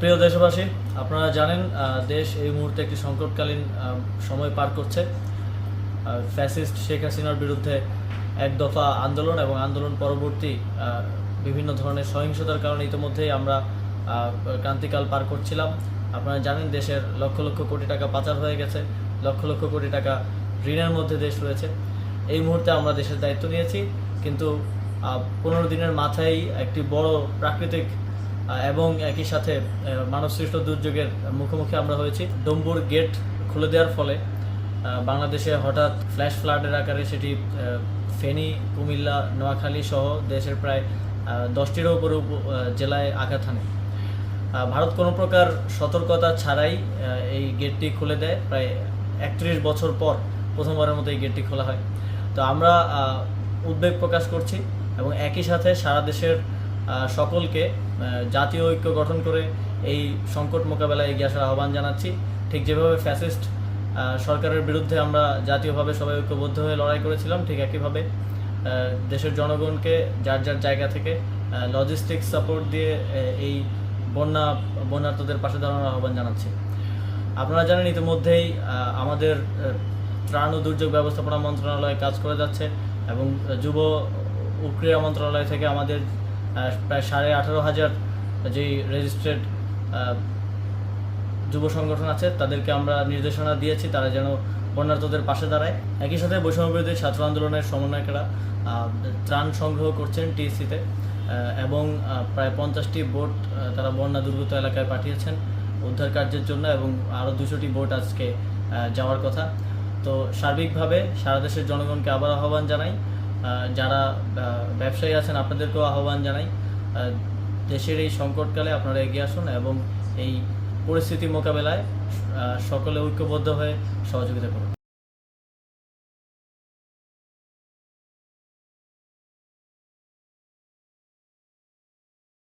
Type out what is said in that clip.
প্রিয় দেশবাসী, আপনারা জানেন দেশ এই মুহূর্তে একটি সংকটকালীন সময় পার করছে। ফ্যাসিস্ট শেখ হাসিনার বিরুদ্ধে এক দফা আন্দোলন এবং আন্দোলন পরবর্তী বিভিন্ন ধরনের সহিংসতার কারণে ইতিমধ্যেই আমরা ক্রান্তিকাল পার করছিলাম। আপনারা জানেন দেশের লক্ষ লক্ষ কোটি টাকা পাচার হয়ে গেছে, লক্ষ লক্ষ কোটি টাকা ঋণের মধ্যে দেশ রয়েছে। এই মুহূর্তে আমরা দেশের দায়িত্ব নিয়েছি, কিন্তু 15 দিনের মাথায় একটি বড় প্রাকৃতিক এবং একই সাথে মানবসৃষ্ট দুর্যোগের মুখোমুখি আমরা হয়েছি। ডম্বুর গেট খুলে দেওয়ার ফলে বাংলাদেশে হঠাৎ ফ্ল্যাশ ফ্লাডের আকারে সেটি ফেনী, কুমিল্লা, নোয়াখালী সহ দেশের প্রায় 10টিরও উপরে জেলায় আঘাত হানে। ভারত কোনো প্রকার সতর্কতা ছাড়াই এই গেটটি খুলে দেয়। প্রায় 31 বছর পর প্রথমবারের মতো এই গেটটি খোলা হয়। তো আমরা উদ্বেগ প্রকাশ করছি এবং একই সাথে সারা দেশের সকলকে জাতীয় ঐক্য গঠন করে এই সংকট মোকাবেলায় এগিয়ে আসার আহ্বান জানাচ্ছি। ঠিক যেভাবে ফ্যাসিস্ট সরকারের বিরুদ্ধে আমরা জাতীয়ভাবে সবাই ঐক্যবদ্ধ হয়ে লড়াই করেছিলাম, ঠিক একইভাবে দেশের জনগণকে যার যার জায়গা থেকে লজিস্টিক সাপোর্ট দিয়ে এই বন্যার্তদের পাশে দাঁড়ানোর আহ্বান জানাচ্ছি। আপনারা জানেন ইতিমধ্যেই আমাদের ত্রাণ ও দুর্যোগ ব্যবস্থাপনা মন্ত্রণালয় কাজ করে যাচ্ছে এবং যুব ও ক্রীড়া মন্ত্রণালয় থেকে আমাদের প্রায় 18,500 যেই রেজিস্ট্রেড যুব সংগঠন আছে তাদেরকে আমরা নির্দেশনা দিয়েছি তারা যেন বন্যার্তদের পাশে দাঁড়ায়। একই সাথে বৈষম্যবিরোধী ছাত্র আন্দোলনের সমন্বয়কেরা ত্রাণ সংগ্রহ করছেন টিএসসিতে এবং প্রায় 50টি বোট তারা বন্যা দুর্গত এলাকায় পাঠিয়েছেন উদ্ধার কার্যের জন্য এবং আরও 200টি বোট আজকে যাওয়ার কথা। তো সার্বিকভাবে সারা দেশের জনগণকে আবার আহ্বান জানাই, যারা ব্যবসায়ী আছেন আপনাদেরকেও আহ্বান জানাই, দেশের এই সংকটকালে আপনারা এগিয়ে আসুন এবং এই পরিস্থিতি মোকাবেলায় সকলে ঐক্যবদ্ধ হয়ে সহযোগিতা করুন।